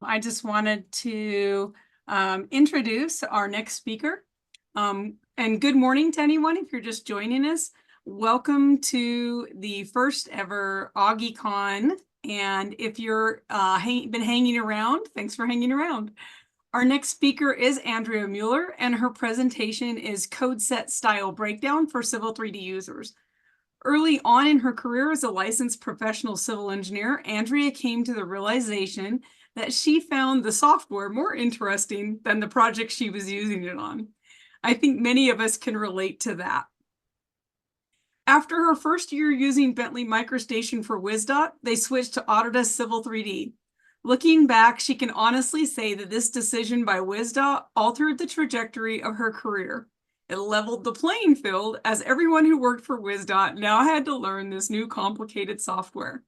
I just wanted to introduce our next speaker. And good morning to anyone if you're just joining us. Welcome to the first ever AuggieCon. And if you're been hanging around, thanks for hanging around. Our next speaker is Andrea Mueller, and her presentation is Code Set Style Breakdown for Civil 3D users. Early on in her career as a licensed professional civil engineer, Andrea came to the realization that she found the software more interesting than the project she was using it on. I think many of us can relate to that. After her first year using Bentley MicroStation for WisDot, they switched to Autodesk Civil 3D. Looking back, she can honestly say that this decision by WisDot altered the trajectory of her career. It leveled the playing field as everyone who worked for WisDot now had to learn this new complicated software.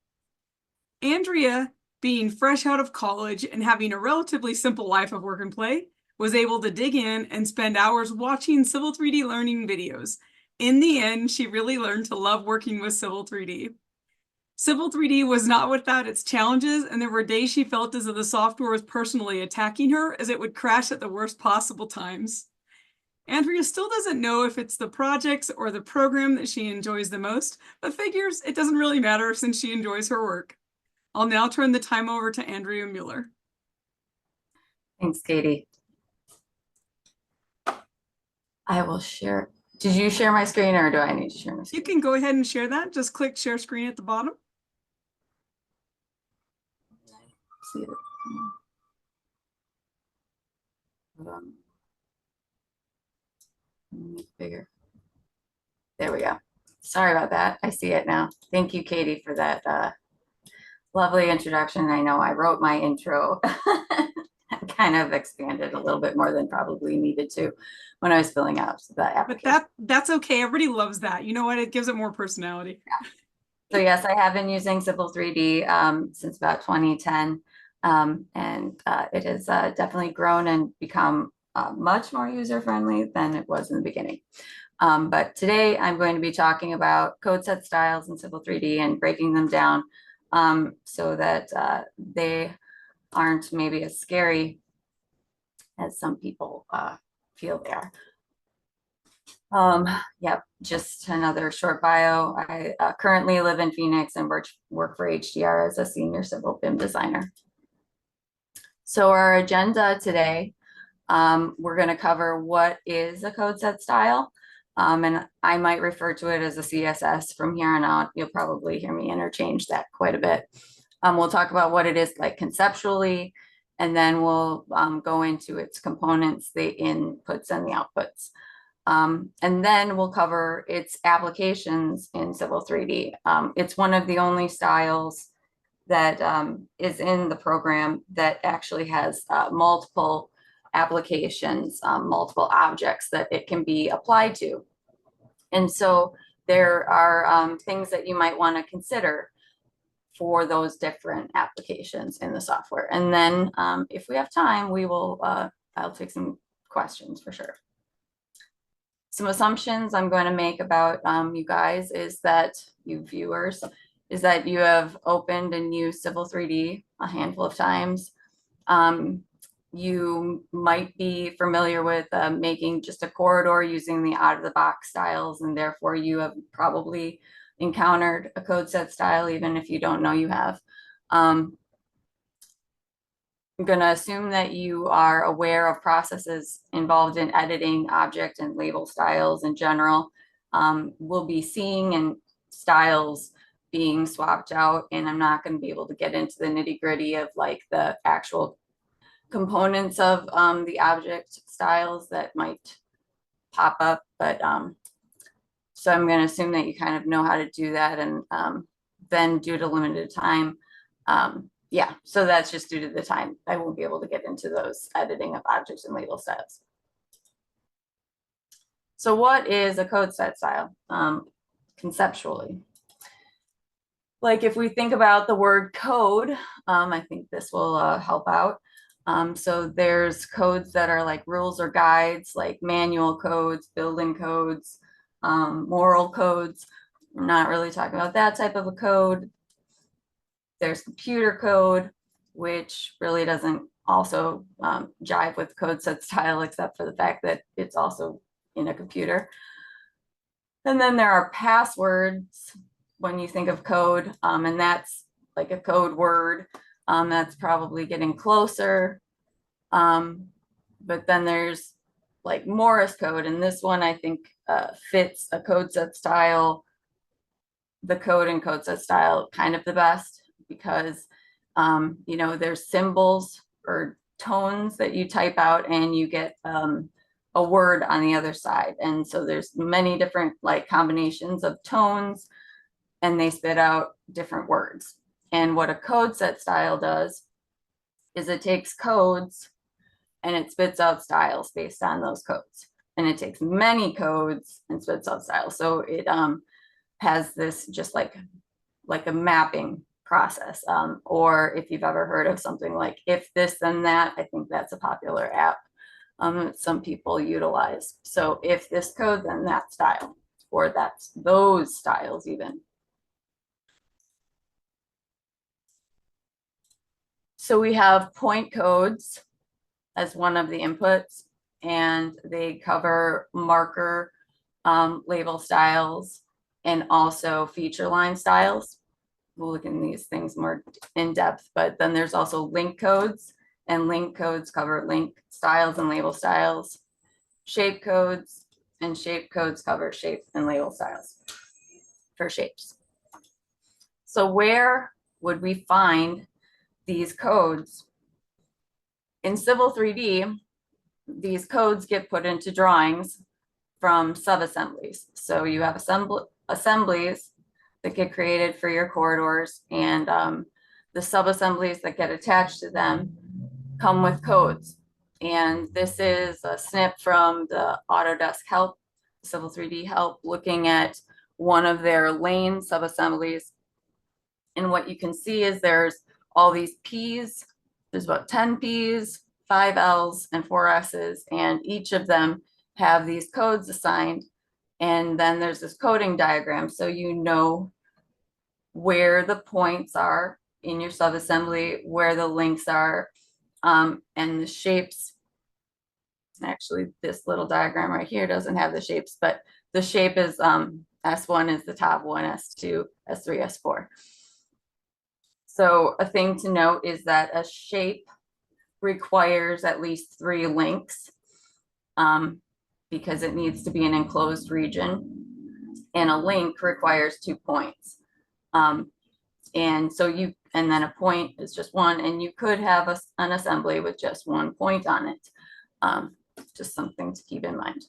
Andrea, being fresh out of college and having a relatively simple life of work and play, was able to dig in and spend hours watching Civil 3D learning videos. In the end, she really learned to love working with Civil 3D. Civil 3D was not without its challenges, and there were days she felt as though the software was personally attacking her, as it would crash at the worst possible times. Andrea still doesn't know if it's the projects or the program that she enjoys the most, but figures it doesn't really matter since she enjoys her work. I'll now turn the time over to Andrea Mueller. Thanks, Katie. I will share. Did you share my screen or do I need to share my screen? You can go ahead and share that. Just click share screen at the bottom. See it. Make it bigger. There we go. Sorry about that. I see it now. Thank you, Katie, for that lovely introduction. I know I wrote my intro. I kind of expanded a little bit more than probably needed to when I was filling out that application. But that's okay. Everybody loves that. You know what? It gives it more personality. Yeah. So yes, I have been using Civil 3D since about 2010. It has definitely grown and become much more user-friendly than it was in the beginning. But today I'm going to be talking about code set styles in Civil 3D and breaking them down so that they aren't maybe as scary as some people feel they are. Yep, just another short bio. I currently live in Phoenix and work for HDR as a senior civil BIM designer. So our agenda today, we're going to cover what is a code set style. And I might refer to it as a CSS from here on out. You'll probably hear me interchange that quite a bit. We'll talk about what it is like conceptually, and then we'll go into its components, the inputs and the outputs. And then we'll cover its applications in Civil 3D. It's one of the only styles that is in the program that actually has multiple applications, multiple objects that it can be applied to. And so there are things that you might want to consider for those different applications in the software. And then if we have time, we will, I'll take some questions for sure. Some assumptions I'm going to make about you guys is that you viewers, is that you have opened and used Civil 3D a handful of times. You might be familiar with making just a corridor using the out-of-the-box styles, and therefore you have probably encountered a code set style, even if you don't know you have. I'm going to assume that you are aware of processes involved in editing object and label styles in general. We'll be seeing and styles being swapped out, and I'm not going to be able to get into the nitty-gritty of like the actual components of the object styles that might pop up, but so I'm going to assume that you kind of know how to do that, and then due to limited time, yeah, so that's just due to the time. I won't be able to get into those editing of objects and label styles. So what is a code set style conceptually? Like if we think about the word code, I think this will help out. So there's codes that are like rules or guides, like manual codes, building codes, moral codes. We're not really talking about that type of a code. There's computer code, which really doesn't also jive with code set style, except for the fact that it's also in a computer. And then there are passwords when you think of code, and that's like a code word. That's probably getting closer. But then there's like Morse code, and this one I think fits a code set style, the code and code set style kind of the best, because you know, there's symbols or tones that you type out and you get a word on the other side. And so there's many different like combinations of tones, and they spit out different words. And what a code set style does is it takes codes and it spits out styles based on those codes. And it takes many codes and spits out styles. So it has this just like a mapping process. Or if you've ever heard of something like if this then that, I think that's a popular app some people utilize. So if this code then that style, or that's those styles even. So we have point codes as one of the inputs, and they cover marker label styles and also feature line styles. We'll look in these things more in depth, but then there's also link codes, and link codes cover link styles and label styles. Shape codes, and shape codes cover shape and label styles for shapes. So where would we find these codes? In Civil 3D, these codes get put into drawings from sub-assemblies. So you have assemblies that get created for your corridors, and the sub-assemblies that get attached to them come with codes. And this is a snip from the Autodesk help, Civil 3D help, looking at one of their lane sub-assemblies. And what you can see is there's all these P's. There's about 10 P's, 5 L's, and 4 S's, and each of them have these codes assigned. And then there's this coding diagram, so you know where the points are in your subassembly, where the links are, and the shapes. Actually, this little diagram right here doesn't have the shapes, but the shape is S1 is the top one, S2, S3, S4. So a thing to note is that a shape requires at least 3 links because it needs to be an enclosed region, and a link requires 2 points. And so and then a point is just one, and you could have an assembly with just 1 point on it. Just something to keep in mind.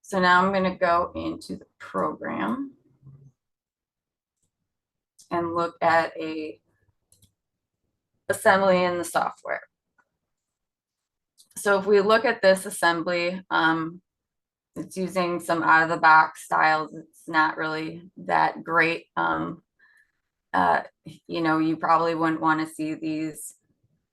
So now I'm going to go into the program and look at a assembly in the software. So if we look at this assembly, it's using some out of the box styles. It's not really that great. You know, you probably wouldn't want to see these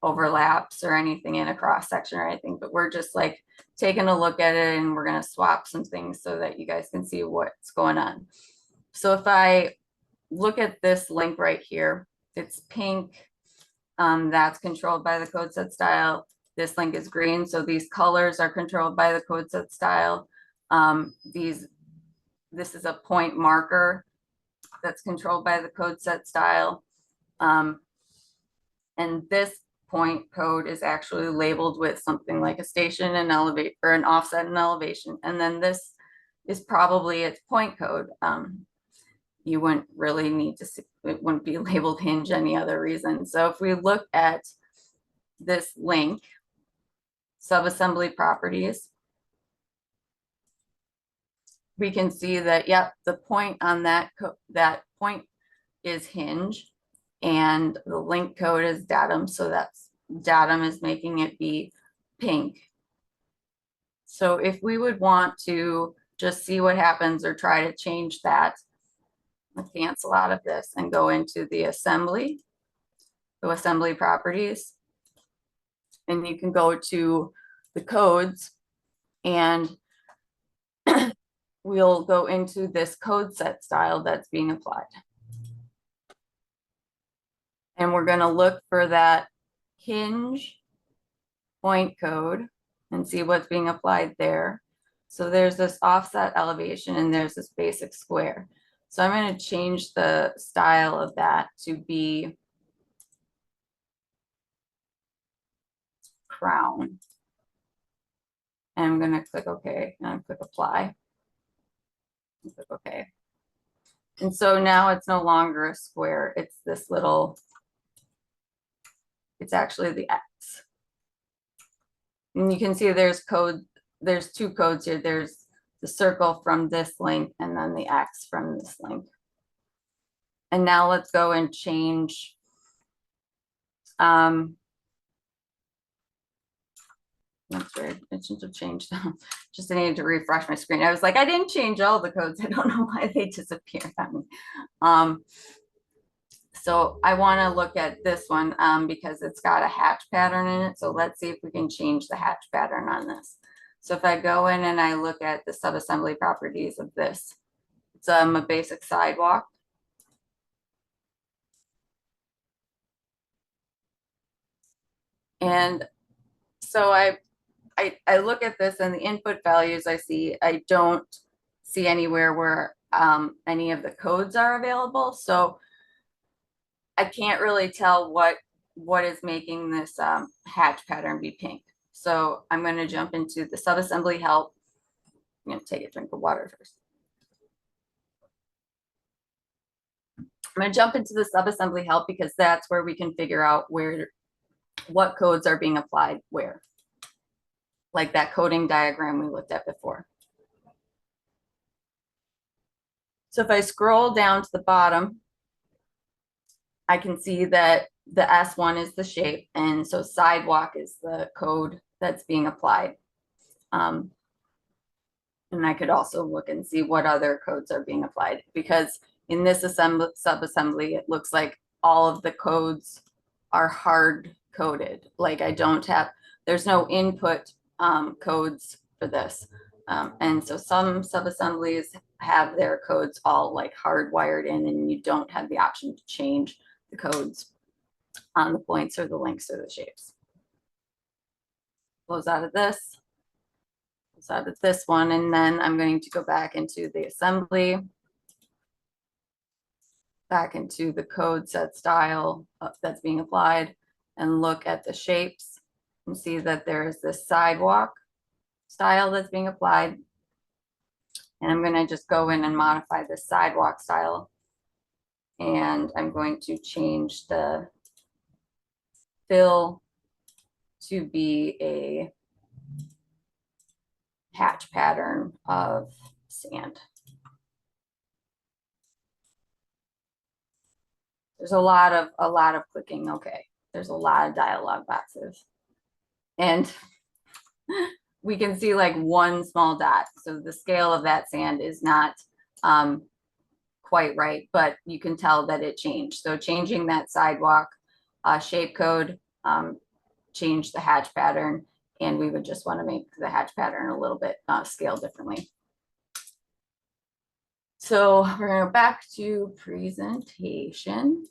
overlaps or anything in a cross section or anything, but we're just like taking a look at it, and we're going to swap some things so that you guys can see what's going on. So if I look at this link right here, it's pink. That's controlled by the code set style. This link is green, so these colors are controlled by the code set style. This is a point marker that's controlled by the code set style. And this point code is actually labeled with something like a station and elevate, or an offset and elevation. And then this is probably its point code. You wouldn't really need to see, it wouldn't be labeled hinge any other reason. So if we look at this link, subassembly properties, we can see that, yep, the point on that point is hinge, and the link code is datum. So that's datum is making it be pink. So if we would want to just see what happens or try to change that, let's cancel out of this and go into the assembly properties. And you can go to the codes, and we'll go into this code set style that's being applied. And we're going to look for that hinge point code and see what's being applied there. So there's this offset elevation and there's this basic square. So I'm going to change the style of that to be crown. And I'm going to click OK and I'm click apply. And click OK. And so now it's no longer a square. It's this little, it's actually the X. And you can see there's code, there's two codes here. There's the circle from this link and then the X from this link. And now let's go and change. That's weird. I shouldn't have changed them. Just I needed to refresh my screen. I was like, I didn't change all the codes. I don't know why they disappeared on me. So I want to look at this one because it's got a hatch pattern in it. So let's see if we can change the hatch pattern on this. So if I go in and I look at the subassembly properties of this, it's a basic sidewalk. And so I look at this and the input values I don't see anywhere where any of the codes are available. So I can't really tell what is making this hatch pattern be pink. So I'm going to jump into the subassembly help. I'm going to take a drink of water first. I'm going to jump into the subassembly help because that's where we can figure out what codes are being applied where, like that coding diagram we looked at before. So if I scroll down to the bottom, I can see that the S1 is the shape, and so sidewalk is the code that's being applied. And I could also look and see what other codes are being applied, because in this subassembly, it looks like all of the codes are hard coded. Like there's no input codes for this. And so some subassemblies have their codes all like hardwired in, and you don't have the option to change the codes on the points or the links or the shapes. Close out of this. Close out of this one, and then I'm going to go back into the assembly, back into the code set style that's being applied, and look at the shapes and see that there's this sidewalk style that's being applied. And I'm going to just go in and modify the sidewalk style. And I'm going to change the fill to be a hatch pattern of sand. There's a lot of clicking. Okay, there's a lot of dialog boxes, and we can see like one small dot. So the scale of that sand is not quite right, but you can tell that it changed. So changing that sidewalk shape code changed the hatch pattern, and we would just want to make the hatch pattern a little bit scale differently. So we're going to go back to presentation.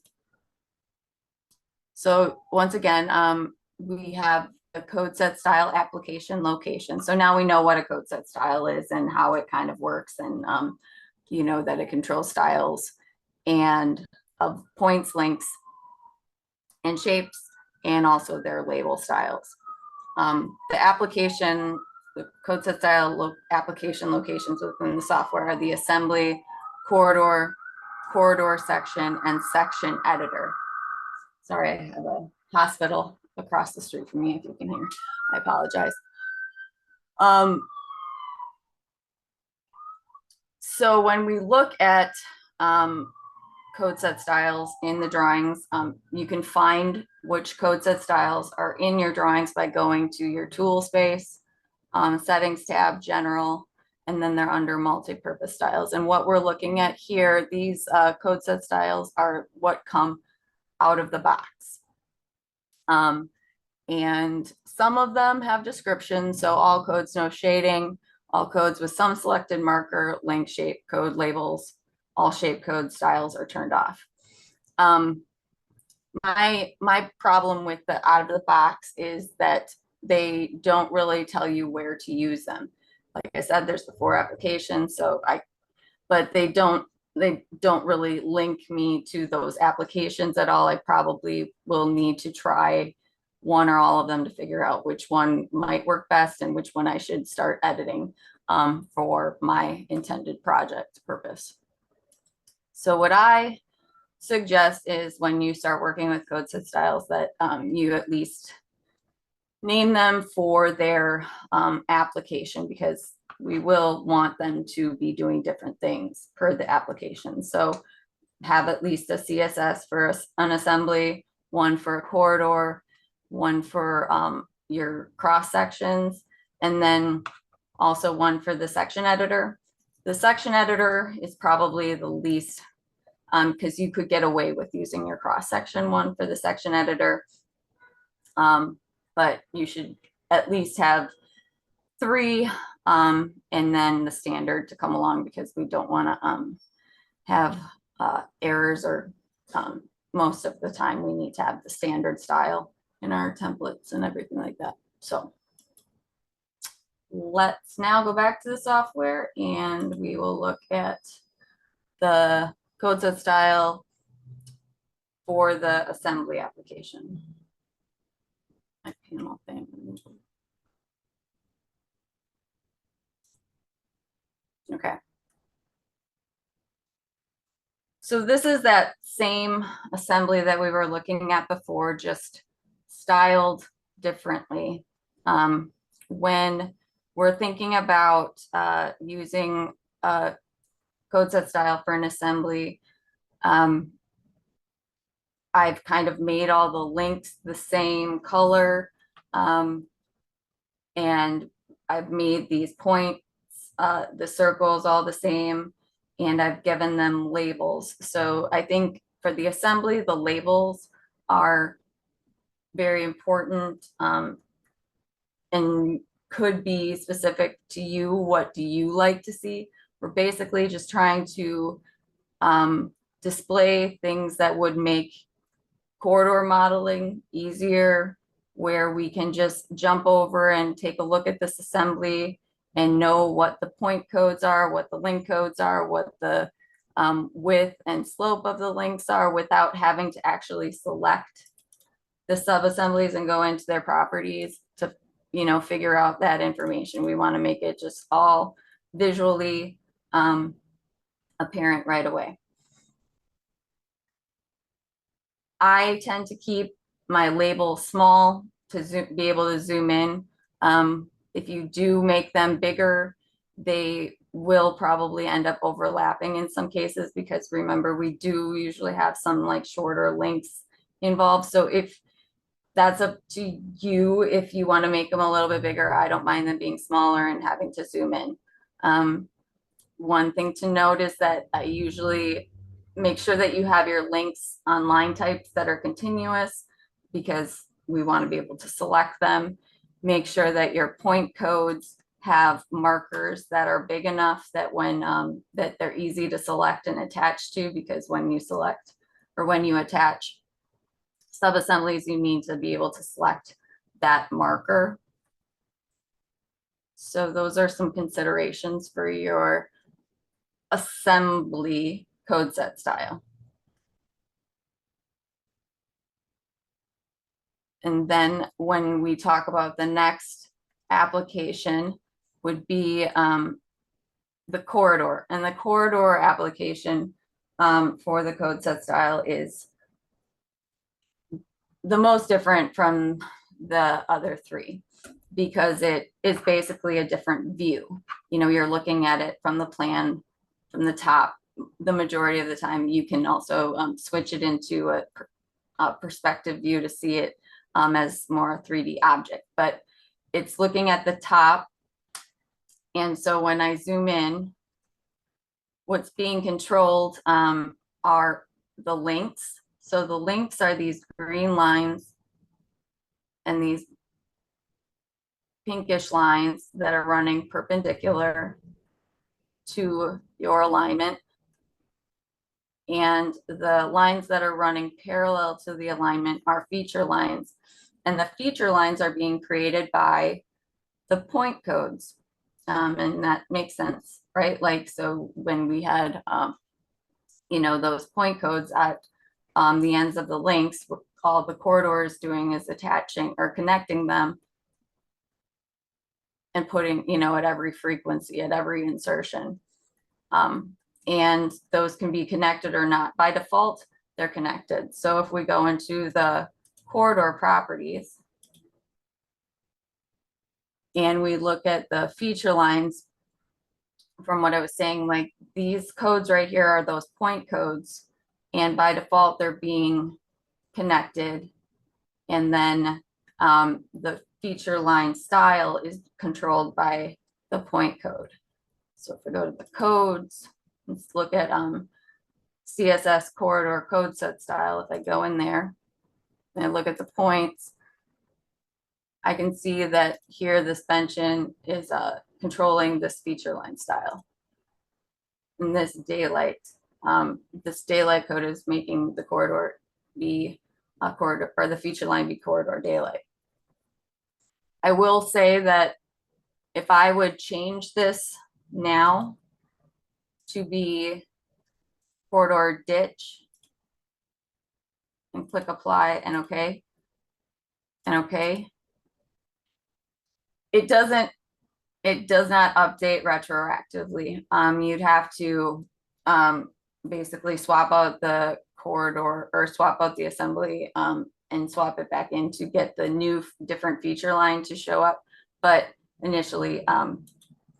So once again, we have the code set style application location. So now we know what a code set style is and how it kind of works, and you know that it controls styles and of points, links, and shapes, and also their label styles. The application, the code set style application locations within the software are the assembly, corridor section, and section editor. Sorry, I have a hospital across the street from me, if you can hear. I apologize. So when we look at code set styles in the drawings, you can find which code set styles are in your drawings by going to your tool space, settings tab, general, and then they're under multi-purpose styles. And what we're looking at here, these code set styles are what come out of the box. And some of them have descriptions. So all codes, no shading, all codes with some selected marker, link, shape, code, labels, all shape code styles are turned off. my problem with the out of the box is that they don't really tell you where to use them. Like I said, there's the 4 applications, but they don't really link me to those applications at all. I probably will need to try one or all of them to figure out which one might work best and which one I should start editing for my intended project purpose. So what I suggest is when you start working with code set styles that you at least name them for their application, because we will want them to be doing different things per the application. So have at least a CSS for an assembly, one for a corridor, one for your cross sections, and then also one for the section editor. The section editor is probably the least, because you could get away with using your cross section one for the section editor. But you should at least have 3, and then the standard to come along, because we don't want to have errors, or most of the time we need to have the standard style in our templates and everything like that. So let's now go back to the software and we will look at the code set style for the assembly application. My panel thing. Okay. So this is that same assembly that we were looking at before, just styled differently. When we're thinking about using a code set style for an assembly, I've kind of made all the links the same color, and I've made these points, the circles all the same, and I've given them labels. So I think for the assembly, the labels are very important, and could be specific to you. What do you like to see? We're basically just trying to display things that would make corridor modeling easier, where we can just jump over and take a look at this assembly and know what the point codes are, what the link codes are, what the width and slope of the links are, without having to actually select the sub-assemblies and go into their properties to, figure out that information. We want to make it just all visually apparent right away. I tend to keep my label small to be able to zoom in. If you do make them bigger, they will probably end up overlapping in some cases, because remember, we do usually have some like shorter links involved. So if that's up to you, if you want to make them a little bit bigger, I don't mind them being smaller and having to zoom in. One thing to note is that I usually make sure that you have your links on line types that are continuous, because we want to be able to select them. Make sure that your point codes have markers that are big enough that when that they're easy to select and attach to, because when you select or when you attach sub-assemblies, you need to be able to select that marker. So those are some considerations for your assembly code set style. And then when we talk about the next application would be the corridor. And the corridor application for the code set style is the most different from the other 3, because it is basically a different view. You're looking at it from the plan, from the top. The majority of the time, you can also switch it into a perspective view to see it as more a 3D object, but it's looking at the top. And so when I zoom in, what's being controlled are the links. So the links are these green lines and these pinkish lines that are running perpendicular to your alignment. and the lines that are running parallel to the alignment are feature lines. And the feature lines are being created by the point codes. And that makes sense, right? Like, so when we had, those point codes at the ends of the links, all the corridor is doing is attaching or connecting them and putting, at every frequency, at every insertion. And those can be connected or not. By default, they're connected. So if we go into the corridor properties and we look at the feature lines, from what I was saying, like these codes right here are those point codes. And by default, they're being connected. And then the feature line style is controlled by the point code. So if we go to the codes, let's look at CSS corridor code set style. If I go in there and I look at the points, I can see that here this bench-in is controlling this feature line style. And this daylight code is making the corridor be a corridor, or the feature line be corridor daylight. I will say that if I would change this now to be corridor ditch and click apply and okay, it does not update retroactively. You'd have to basically swap out the corridor or swap out the assembly and swap it back in to get the new different feature line to show up. But initially,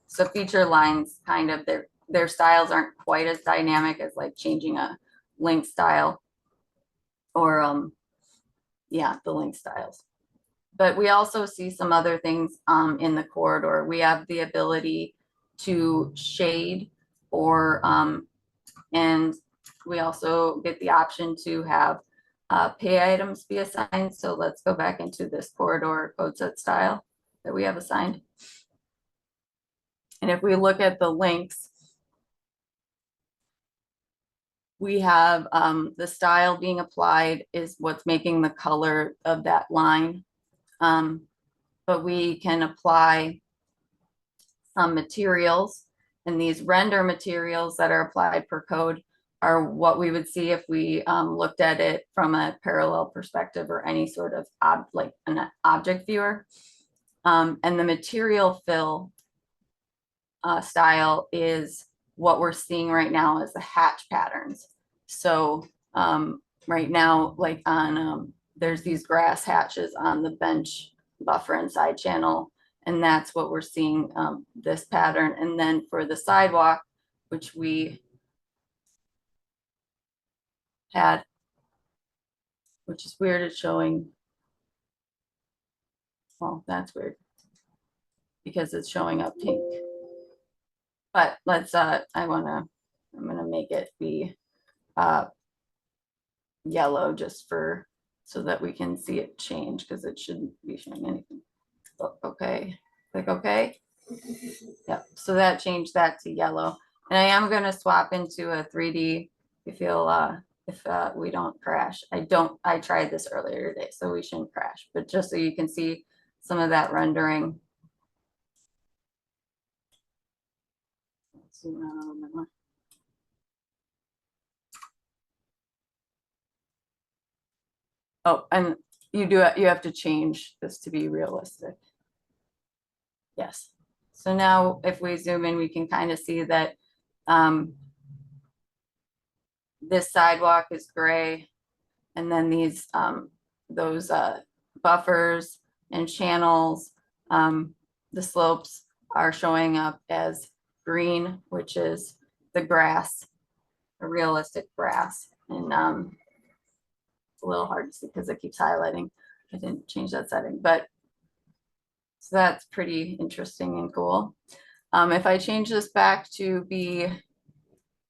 so feature lines kind of their styles aren't quite as dynamic as like changing a link style or the link styles. But we also see some other things in the corridor. We have the ability to shade or and we also get the option to have pay items be assigned. So let's go back into this corridor code set style that we have assigned. And if we look at the links, we have the style being applied is what's making the color of that line. But we can apply some materials, and these render materials that are applied per code are what we would see if we looked at it from a parallel perspective or any sort of like an object viewer. And the material fill style is what we're seeing right now as the hatch patterns. So right now, like on there's these grass hatches on the bench buffer and side channel, and that's what we're seeing, this pattern. And then for the sidewalk, which we had, which is weird, it's showing, well, that's weird because it's showing up pink. But let's I'm gonna make it be yellow just for so that we can see it change, because it shouldn't be showing anything. Okay, click OK. Yep, so that changed that to yellow. And I am going to swap into a 3D if we don't crash. I tried this earlier today, so we shouldn't crash, but just so you can see some of that rendering. Zoom out a little bit more. Oh, and you have to change this to be realistic. Yes. So now if we zoom in, we can kind of see that this sidewalk is gray, and then these those buffers and channels, the slopes are showing up as green, which is the grass, a realistic grass. And it's a little hard to see because it keeps highlighting. I didn't change that setting, but so that's pretty interesting and cool. If I change this back to be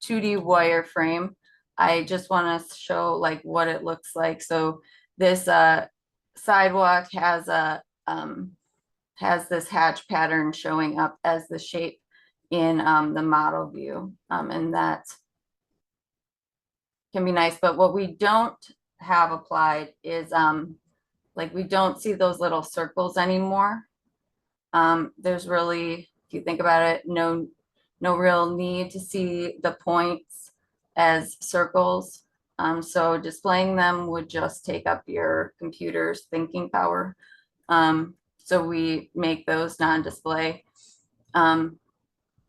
2D wireframe, I just want to show like what it looks like. So this sidewalk has this hatch pattern showing up as the shape in the model view, and that can be nice, but what we don't have applied is like we don't see those little circles anymore. There's really, if you think about it, no real need to see the points as circles. So displaying them would just take up your computer's thinking power. So we make those non-display.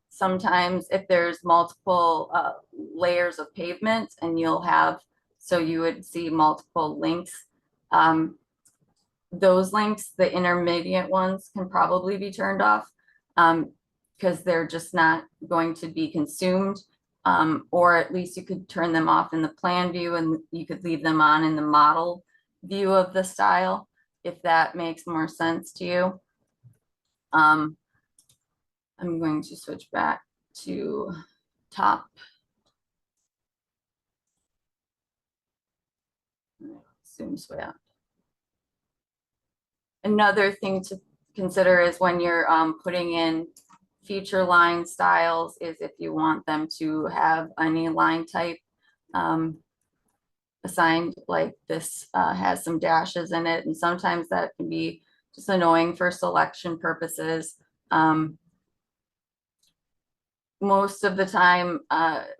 Sometimes if there's multiple layers of pavement and you'll have, so you would see multiple links. Those links, the intermediate ones, can probably be turned off because they're just not going to be consumed. Or at least you could turn them off in the plan view and you could leave them on in the model view of the style, if that makes more sense to you. I'm going to switch back to top. Zooms way out. Another thing to consider is when you're putting in feature line styles is if you want them to have any line type assigned, like this has some dashes in it, and sometimes that can be just annoying for selection purposes. Most of the time,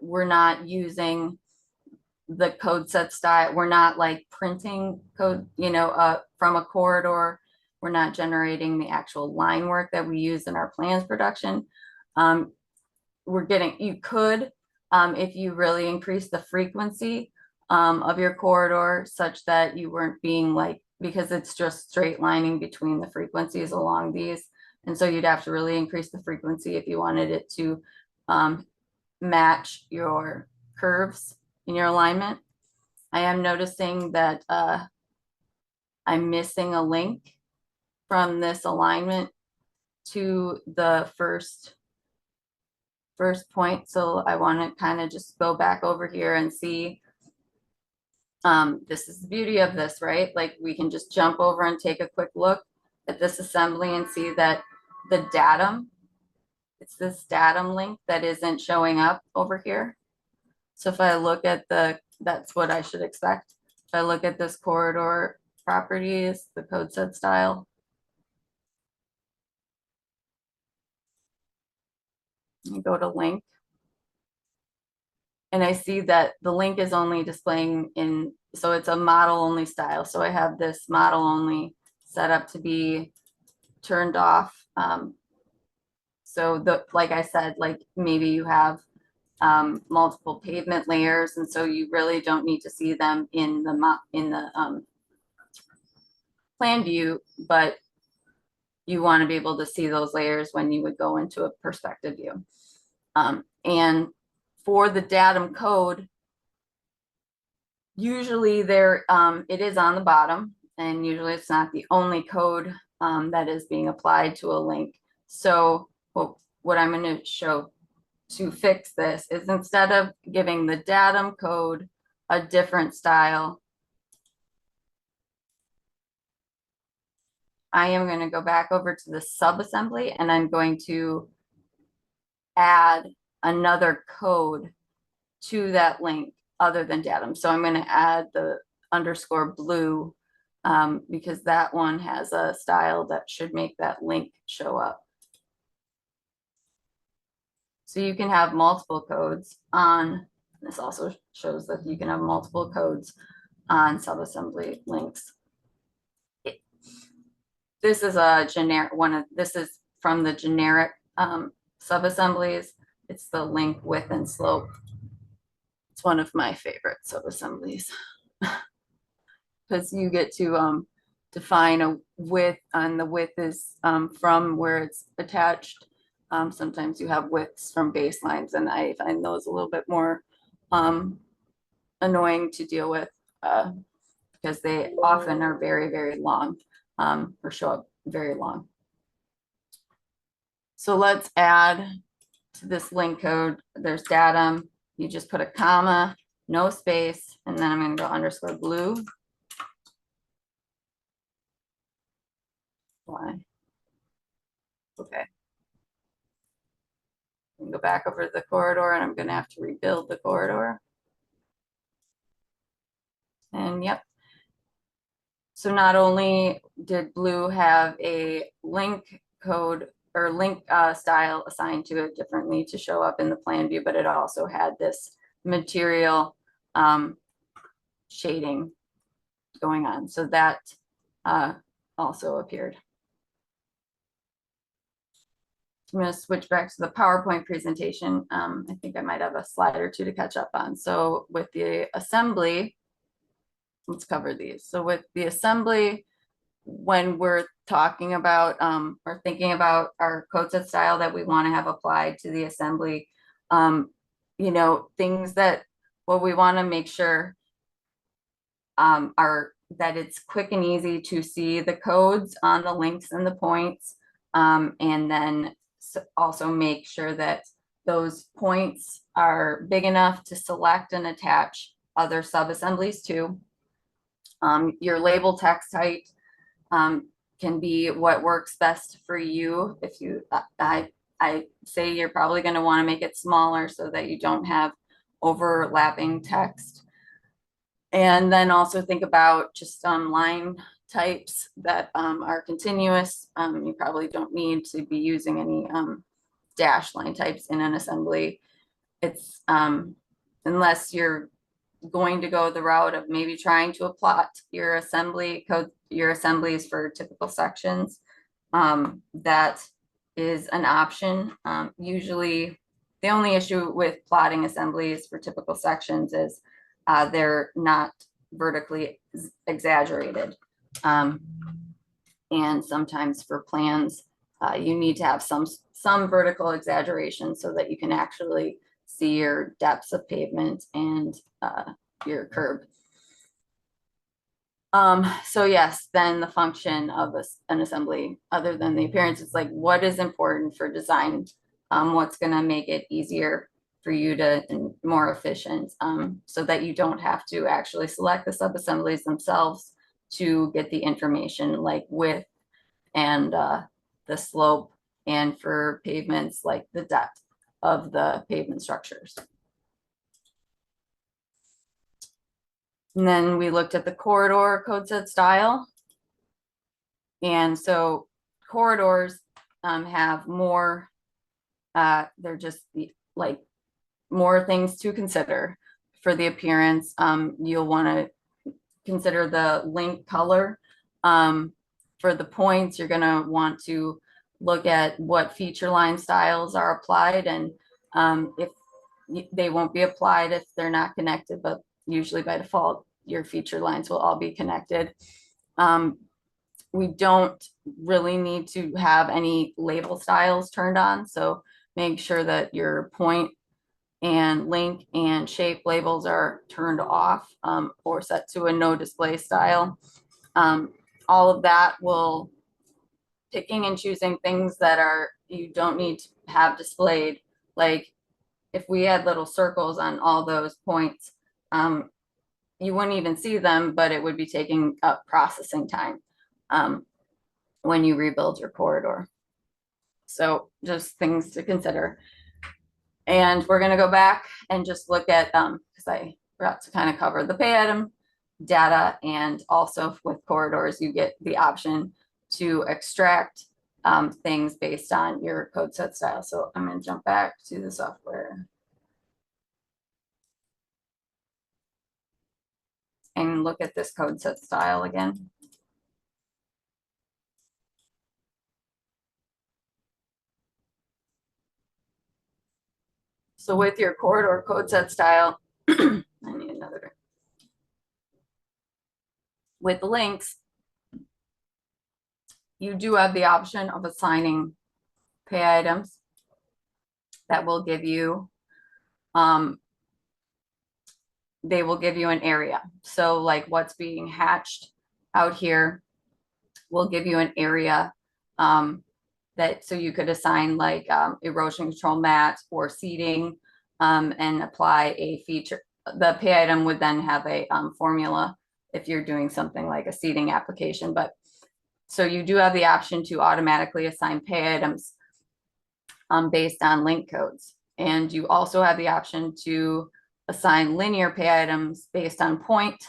we're not using the code set style. We're not like printing code, from a corridor. We're not generating the actual line work that we use in our plans production. You could, if you really increase the frequency of your corridor such that you weren't being like, because it's just straight lining between the frequencies along these. And so you'd have to really increase the frequency if you wanted it to match your curves in your alignment. I am noticing that I'm missing a link from this alignment to the first point. So I want to kind of just go back over here and see. This is the beauty of this, right? Like we can just jump over and take a quick look at this assembly and see that the datum, it's this datum link that isn't showing up over here. So if I look at that's what I should expect. If I look at this corridor properties, the code set style, and go to link, and I see that the link is only displaying in, so it's a model only style. So I have this model only set up to be turned off. So like I said, like maybe you have multiple pavement layers, and so you really don't need to see them in the plan view, but you want to be able to see those layers when you would go into a perspective view. And for the datum code, usually it is on the bottom, and usually it's not the only code that is being applied to a link. So what I'm going to show to fix this is, instead of giving the datum code a different style, I am going to go back over to the subassembly and I'm going to add another code to that link other than datum. So I'm going to add the underscore blue because that one has a style that should make that link show up. So you can have multiple codes on, this also shows that you can have multiple codes on subassembly links. This is a generic this is from the generic subassemblies. It's the link width and slope. It's one of my favorite subassemblies because you get to define a width, and the width is from where it's attached. Sometimes you have widths from baselines, and I find those a little bit more annoying to deal with because they often are very, very long or show up very long. So let's add to this link code. There's datum. You just put a comma, no space, and then I'm going to go underscore blue. Why? Okay. Go back over to the corridor, and I'm going to have to rebuild the corridor. And yep. So not only did blue have a link code or link style assigned to it differently to show up in the plan view, but it also had this material shading going on. So that also appeared. I'm going to switch back to the PowerPoint presentation. I think I might have a slide or two to catch up on. So with the assembly, let's cover these. So with the assembly, when we're talking about or thinking about our code set style that we want to have applied to the assembly, you know, things that what we want to make sure are that it's quick and easy to see the codes on the links and the points, and then also make sure that those points are big enough to select and attach other sub-assemblies to. Your label text height can be what works best for you. If you, I say you're probably going to want to make it smaller so that you don't have overlapping text. And then also think about just line types that are continuous. You probably don't need to be using any dash line types in an assembly. It's unless you're going to go the route of maybe trying to plot your assembly code, your assemblies for typical sections. That is an option. Usually the only issue with plotting assemblies for typical sections is they're not vertically exaggerated. And sometimes for plans, you need to have some vertical exaggeration so that you can actually see your depths of pavement and your curb. So yes, then the function of an assembly, other than the appearance, is like what is important for design, what's going to make it easier for you to and more efficient, so that you don't have to actually select the sub-assemblies themselves to get the information like width and the slope, and for pavements like the depth of the pavement structures. And then we looked at the corridor code set style. And so corridors have more, they're just like more things to consider for the appearance. You'll want to consider the link color. For the points, you're going to want to look at what feature line styles are applied, and if they won't be applied if they're not connected, but usually by default, your feature lines will all be connected. We don't really need to have any label styles turned on, so make sure that your point and link and shape labels are turned off, or set to a no display style. All of that will, picking and choosing things that are you don't need to have displayed, like if we had little circles on all those points, you wouldn't even see them, but it would be taking up processing time when you rebuild your corridor. So just things to consider. And we're going to go back and just look at, because I forgot to kind of cover the pay item data, and also with corridors, you get the option to extract things based on your code set style. So I'm going to jump back to the software and look at this code set style again. So with your corridor code set style, I need another. With the links, you do have the option of assigning pay items that will give you, they will give you an area. So like what's being hatched out here will give you an area that, so you could assign like erosion control mats or seating, and apply a feature. The pay item would then have a formula if you're doing something like a seating application. But so you do have the option to automatically assign pay items based on link codes. And you also have the option to assign linear pay items based on point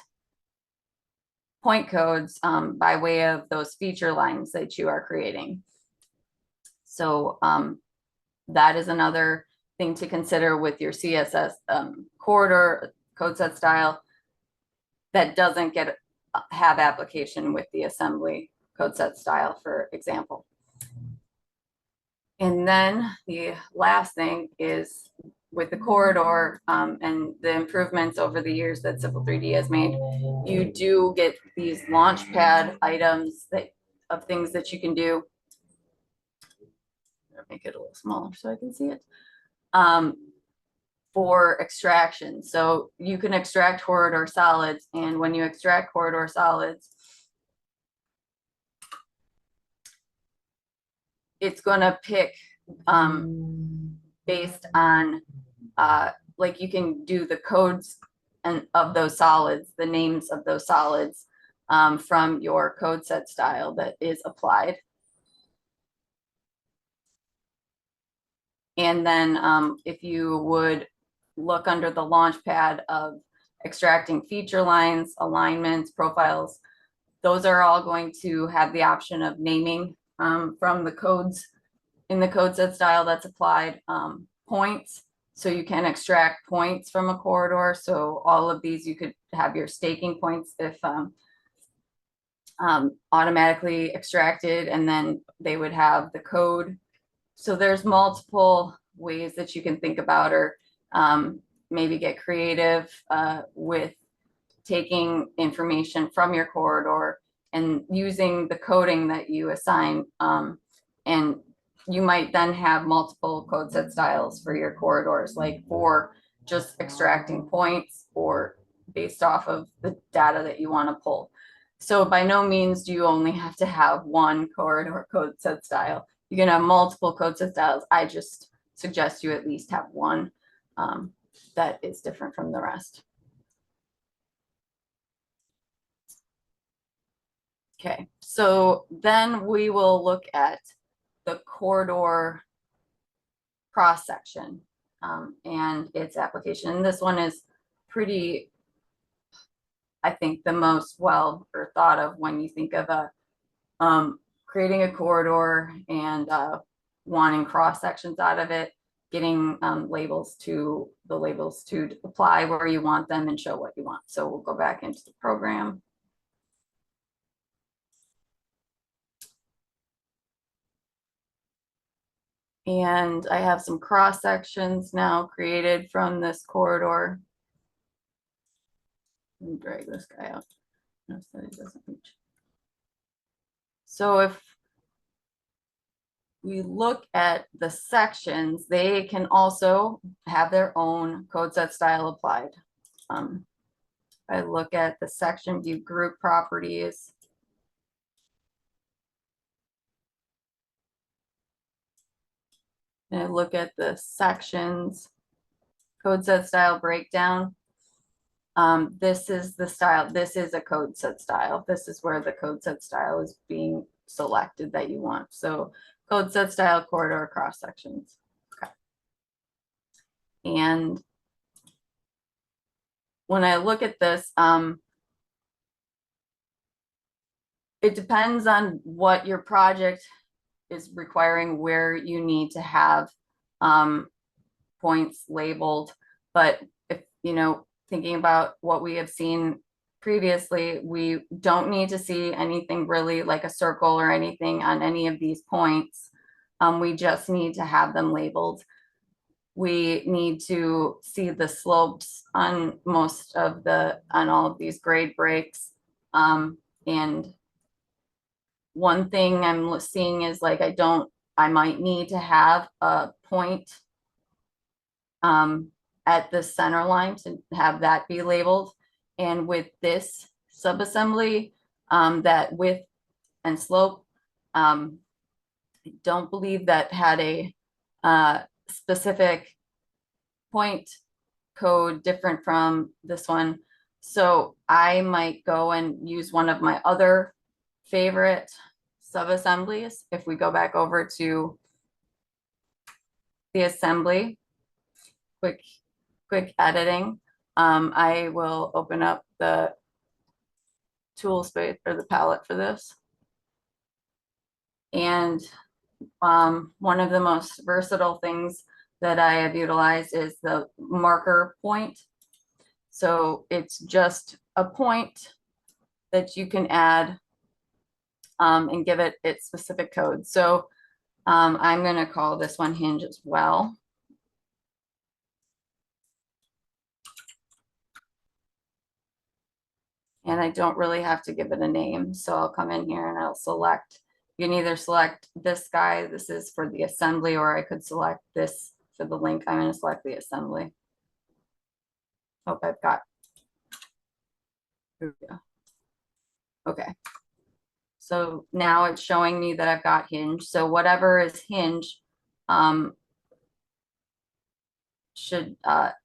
point codes by way of those feature lines that you are creating. So that is another thing to consider with your CSS corridor code set style that doesn't have application with the assembly code set style, for example. And then the last thing is with the corridor and the improvements over the years that Civil 3D has made, you do get these launchpad items of things that you can do. I'll make it a little smaller so I can see it. For extraction. So you can extract corridor solids, and when you extract corridor solids, it's going to pick based on like you can do the codes and of those solids, the names of those solids from your code set style that is applied. And then if you would look under the launchpad of extracting feature lines, alignments, profiles, those are all going to have the option of naming from the codes in the code set style that's applied, points. So you can extract points from a corridor. So all of these, you could have your staking points if automatically extracted, and then they would have the code. So there's multiple ways that you can think about, or maybe get creative with taking information from your corridor and using the coding that you assign. And you might then have multiple code set styles for your corridors, like for just extracting points or based off of the data that you want to pull. So by no means do you only have to have one corridor code set style. You can have multiple code set styles. I just suggest you at least have one that is different from the rest. Okay, so then we will look at the corridor cross section and its application. And this one is pretty, I think, the most well or thought of when you think of a creating a corridor and wanting cross sections out of it, getting labels to apply where you want them and show what you want. So we'll go back into the program. And I have some cross sections now created from this corridor. Let me drag this guy out. Notice that it doesn't reach. So if we look at the sections, they can also have their own code set style applied. I look at the section view group properties. And I look at the sections code set style breakdown. This is the style. This is a code set style. This is where the code set style is being selected that you want. So code set style corridor cross sections. Okay. And when I look at this, it depends on what your project is requiring, where you need to have points labeled. But if, you know, thinking about what we have seen previously, we don't need to see anything really like a circle or anything on any of these points. We just need to have them labeled. We need to see the slopes on on all of these grade breaks. And one thing I'm seeing is like, I might need to have a point at the center line to have that be labeled. And with this subassembly, that width and slope, I don't believe that had a specific point code different from this one. So I might go and use one of my other favorite subassemblies. If we go back over to the assembly, quick editing, I will open up the tool space or the palette for this. And one of the most versatile things that I have utilized is the marker point. So it's just a point that you can add and give it its specific code. So I'm going to call this one hinge as well. And I don't really have to give it a name. So I'll come in here and I'll select, you can either select this guy, this is for the assembly, or I could select this for the link. I'm going to select the assembly. Hope I've got, here we go. Okay. So now it's showing me that I've got hinge. So whatever is hinge should,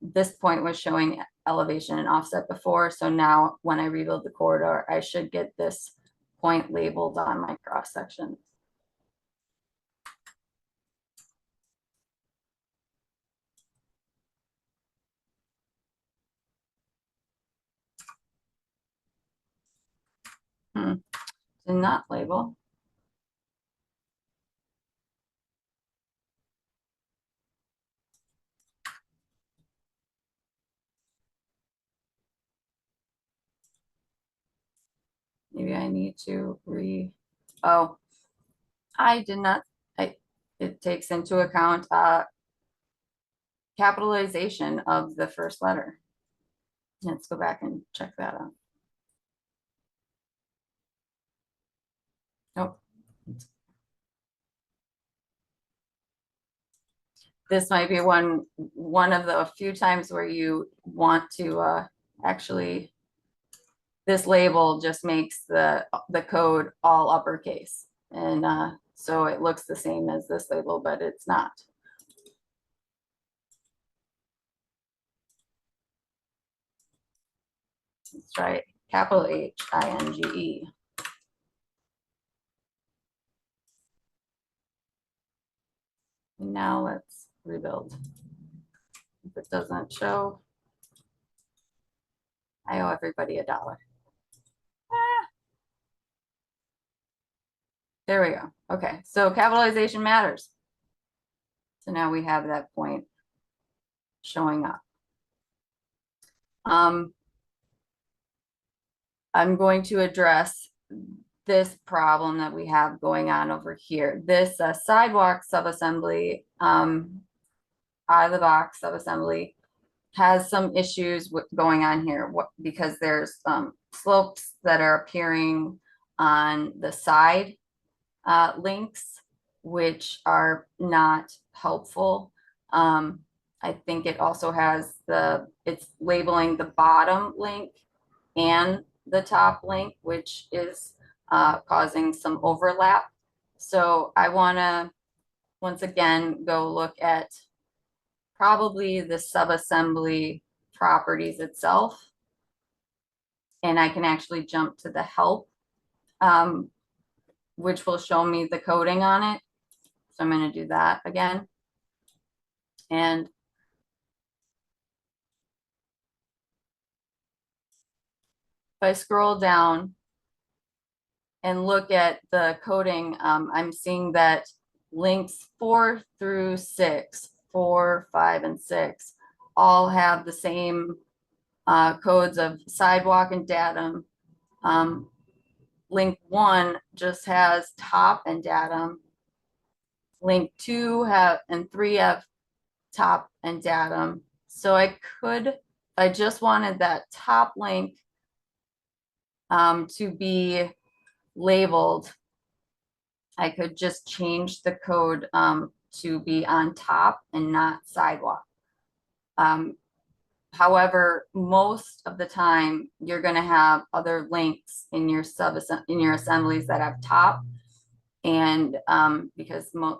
this point was showing elevation and offset before. So now when I rebuild the corridor, I should get this point labeled on my cross section. Did not label. Maybe I need to oh, I did not, it takes into account capitalization of the first letter. Let's go back and check that out. Nope. This might be one of the few times where you want to actually, this label just makes the code all uppercase. And so it looks the same as this label, but it's not. Let's try it. Capital H-I-N-G-E. Now let's rebuild. If it doesn't show, I owe everybody $1. There we go. Okay, so capitalization matters. So now we have that point showing up. I'm going to address this problem that we have going on over here. This sidewalk subassembly, out of the box subassembly, has some issues going on here because there's slopes that are appearing on the side links, which are not helpful. I think it also has it's labeling the bottom link and the top link, which is causing some overlap. So I want to, once again, go look at probably the subassembly properties itself. And I can actually jump to the help, which will show me the coding on it. So I'm going to do that again. And if I scroll down and look at the coding, I'm seeing that links 4 through 6, 4, 5, and 6 all have the same codes of sidewalk and datum. Link 1 just has top and datum. Link 2 and 3 have top and datum. So I could, if I just wanted that top link to be labeled, I could just change the code to be on top and not sidewalk. However, most of the time you're going to have other links in your assemblies that have top, and because a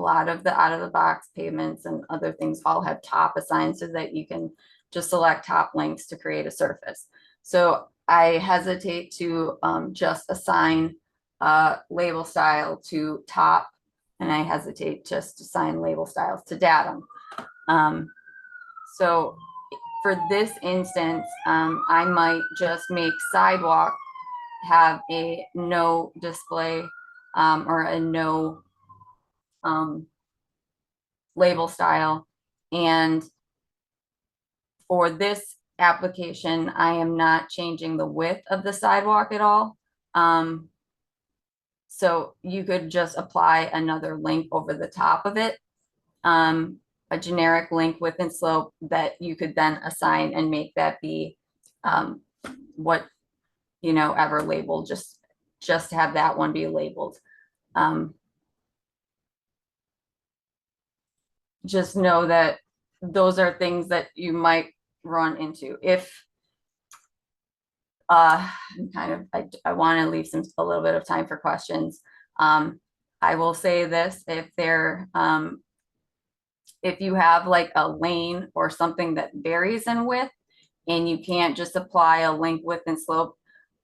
lot of the out of the box pavements and other things all have top assigned, so that you can just select top links to create a surface. So I hesitate to just assign label style to top, and I hesitate just to assign label styles to datum. So for this instance, I might just make sidewalk have a no display or a no label style. And for this application, I am not changing the width of the sidewalk at all. So you could just apply another link over the top of it, a generic link width and slope that you could then assign and make that be what, you know, ever labeled, just have that one be labeled. Just know that those are things that you might run into. If I want to leave a little bit of time for questions. I will say this, if you have like a lane or something that varies in width and you can't just apply a link width and slope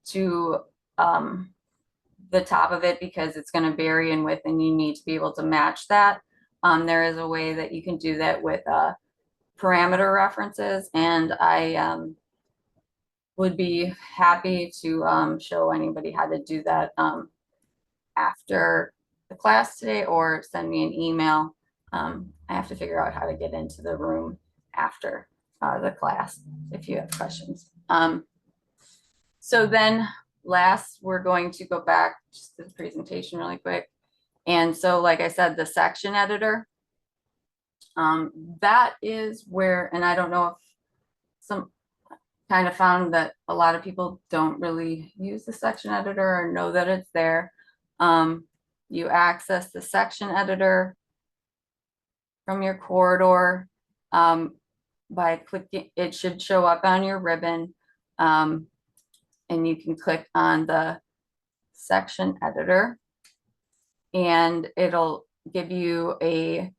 to the top of it because it's going to vary in width and you need to be able to match that, there is a way that you can do that with parameter references, and I would be happy to show anybody how to do that after the class today, or send me an email. I have to figure out how to get into the room after the class if you have questions. So then last, we're going to go back just to the presentation really quick. And so, like I said, the section editor, that is where, and I don't know if some kind of found that a lot of people don't really use the section editor or know that it's there. You access the section editor from your corridor by clicking, it should show up on your ribbon, and you can click on the section editor and it'll give you a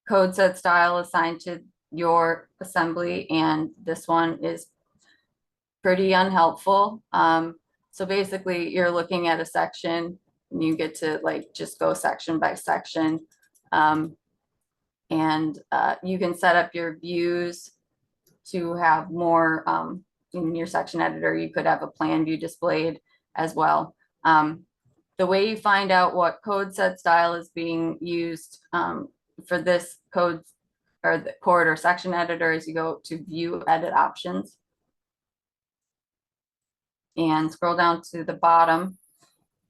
code set style assigned to your assembly, and this one is pretty unhelpful. So basically you're looking at a section and you get to like just go section by section. And you can set up your views to have more in your section editor. You could have a plan view displayed as well. The way you find out what code set style is being used for this code or the corridor section editor is you go to view edit options and scroll down to the bottom,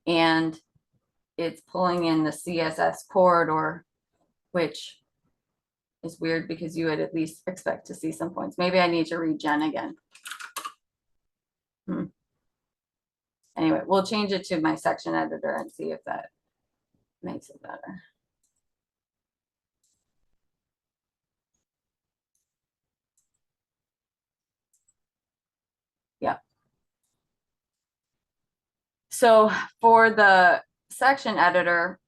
and it's pulling in the CSS corridor, which is weird because you would at least expect to see some points. Maybe I need to regen again. Anyway, we'll change it to my section editor and see if that makes it better. Yeah. So for the section editor,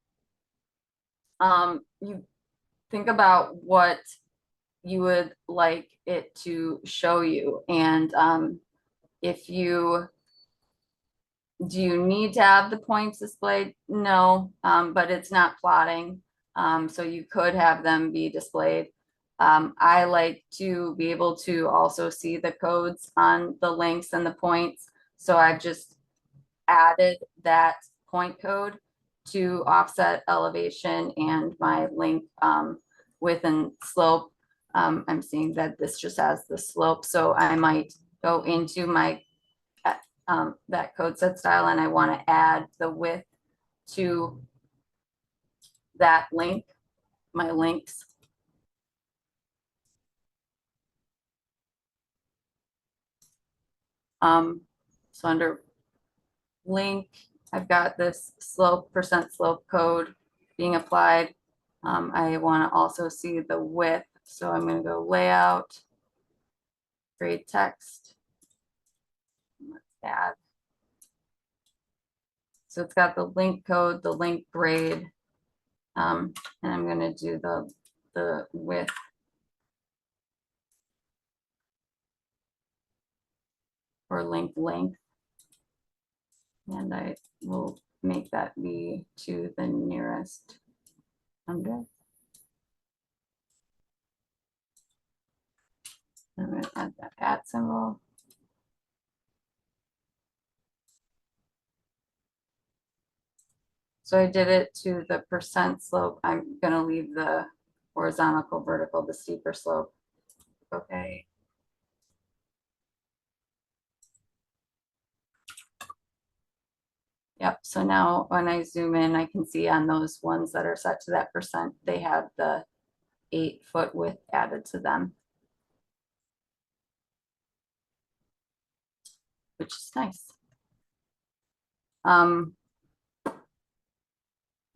you think about what you would like it to show you. And if you, do you need to have the points displayed? No, but it's not plotting. So you could have them be displayed. I like to be able to also see the codes on the links and the points. So I've just added that point code to offset elevation and my link width and slope. I'm seeing that this just has the slope. So I might go into my that code set style and I want to add the width to that link, my links. So under link, I've got this slope, percent slope code being applied. I want to also see the width. So I'm going to go layout, create text, let's add. So it's got the link code, the link grade, and I'm going to do the width. Or link length. And I will make that be to the nearest 100. I'm going to add that @ symbol. So I did it to the percent slope. I'm gonna leave the horizontal, vertical, the steeper slope. Okay. Yep, so now when I zoom in, I can see on those ones that are set to that percent, they have the 8-foot width added to them, which is nice.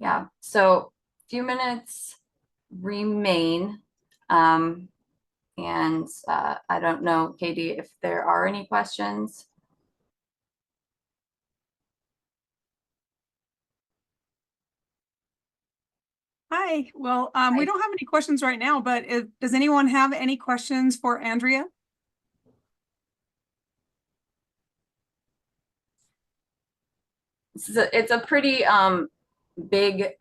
Yeah, so a few minutes remain. And I don't know, Katie, if there are any questions. Hi, well, we Hi. don't have any questions right now, but does anyone have any questions for Andrea? It's a pretty big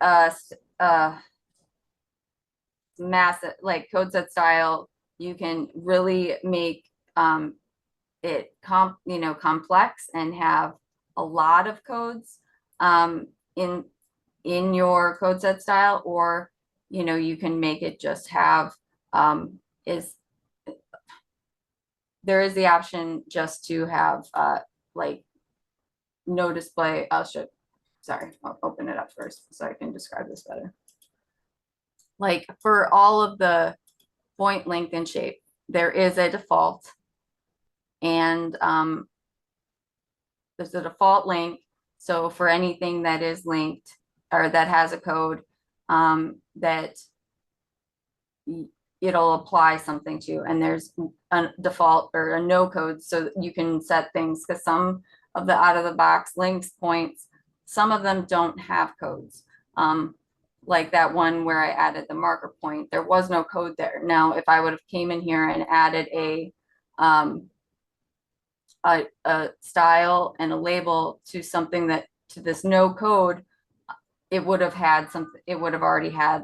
massive, like code set style. You can really make it complex and have a lot of codes in your code set style, or you can make it just have is there is the option just to have like no display. Sorry, I'll open it up first so I can describe this better. Like for all of the point, length, and shape, there is a default, and there's a default link. So for anything that is linked or that has a code that it'll apply something to, and there's a default or a no code, so you can set things, because some of the out of the box links, points, some of them don't have codes. Like that one where I added the marker point, there was no code there. Now, if I would have came in here and added a style and a label to something to this no code, it would have had something, it would have already had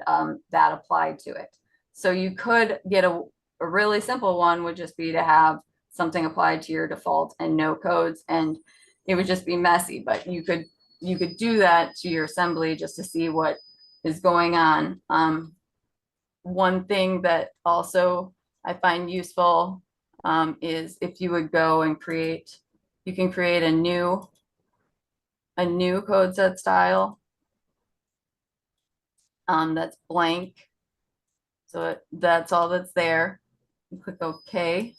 that applied to it. So you could get a really simple one would just be to have something applied to your default and no codes, and it would just be messy, but you could do that to your assembly just to see what is going on. One thing that also I find useful is if you would go and you can create a new code set style that's blank. So that's all that's there. You click OK.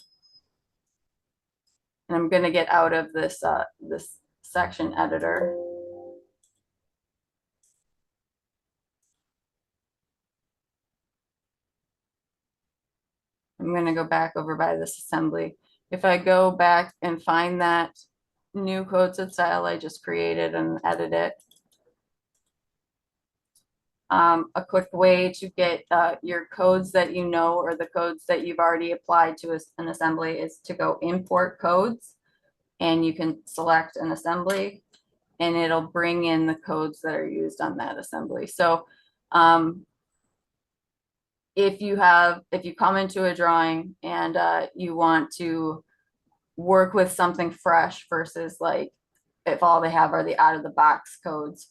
And I'm going to get out of this this section editor. I'm going to go back over by this assembly. If I go back and find that new code set style I just created and edit it, a quick way to get your codes that you know, or the codes that you've already applied to an assembly, is to go import codes, and you can select an assembly and it'll bring in the codes that are used on that assembly. So if you come into a drawing and you want to work with something fresh versus like if all they have are the out of the box codes,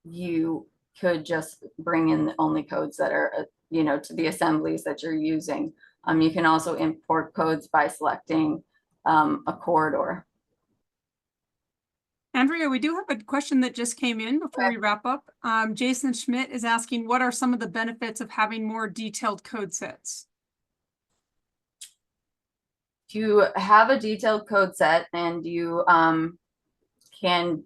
you could just bring in the only codes that are to the assemblies that you're using. You can also import codes by selecting a corridor. Andrea, we do have a question that just came in before we wrap up. Jason Schmidt is asking, what are some of the benefits of having more detailed code sets? If you have a detailed code set and you can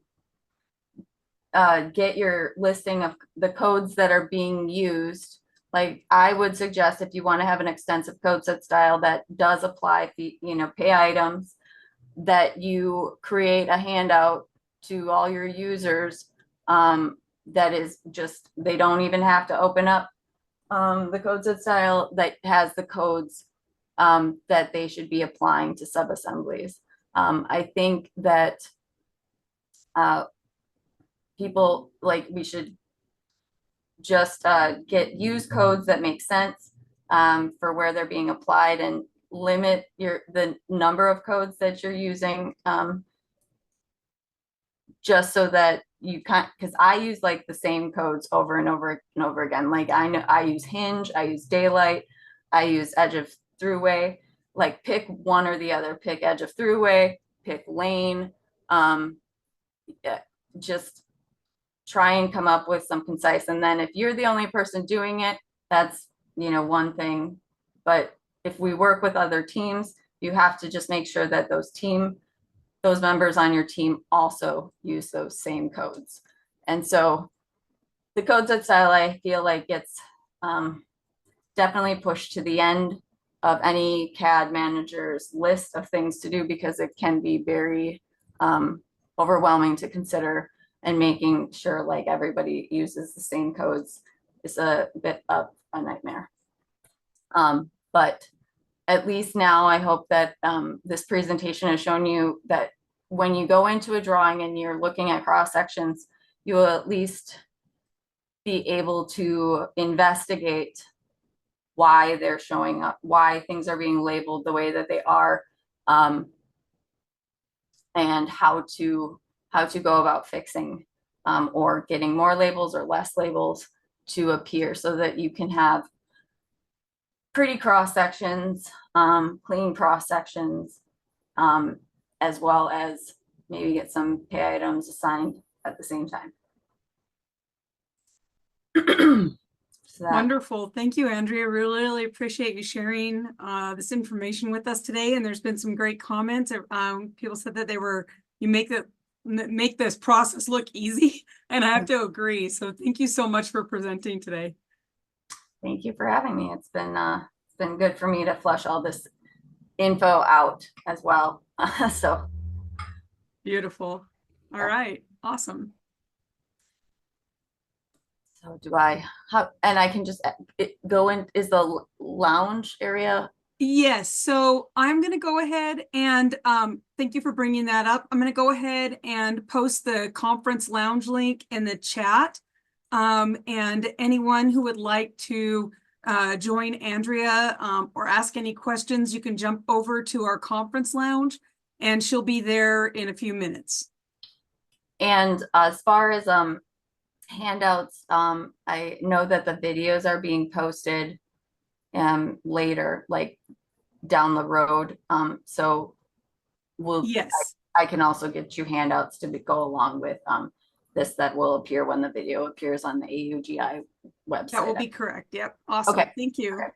get your listing of the codes that are being used, like I would suggest if you want to have an extensive code set style that does apply, pay items, that you create a handout to all your users that is just, they don't even have to open up the code set style, that has the codes that they should be applying to sub-assemblies. I think that people, like, we should just use codes that make sense for where they're being applied, and limit the number of codes that you're using, just so that you can't, because I use like the same codes over and over and over again. Like I know I use hinge, I use daylight, I use edge of throughway. Like pick one or the other, pick edge of throughway, pick lane. Just try and come up with some concise. And then if you're the only person doing it, that's, one thing. But if we work with other teams, you have to just make sure that those members on your team also use those same codes. And so the code set style, I feel like gets definitely pushed to the end of any CAD manager's list of things to do, because it can be very overwhelming to consider, and making sure like everybody uses the same codes is a bit of a nightmare. But at least now I hope that this presentation has shown you that when you go into a drawing and you're looking at cross sections, you will at least be able to investigate why they're showing up, why things are being labeled the way that they are, and how to go about fixing or getting more labels or less labels to appear, so that you can have pretty cross sections, clean cross sections, as well as maybe get some pay items assigned at the same time. Wonderful. Thank you, Andrea. Really appreciate you sharing this information with us today. And there's been some great comments. People said that you make this process look easy, and I have to agree. So thank you so much for presenting today. Thank you for having me. It's been good for me to flush all this info out as well. So beautiful. All right. Awesome. So and I can just go in, is the lounge area? Yes. So I'm going to go ahead and thank you for bringing that up. I'm going to go ahead and post the conference lounge link in the chat. And anyone who would like to join Andrea or ask any questions, you can jump over to our conference lounge, and she'll be there in a few minutes. And as far as handouts, I know that the videos are being posted later, like down the road. So yes, I can also get you handouts to go along with this, that will appear when the video appears on the AUGI website. that will be correct. Yep. Awesome. Okay. Thank you. Okay.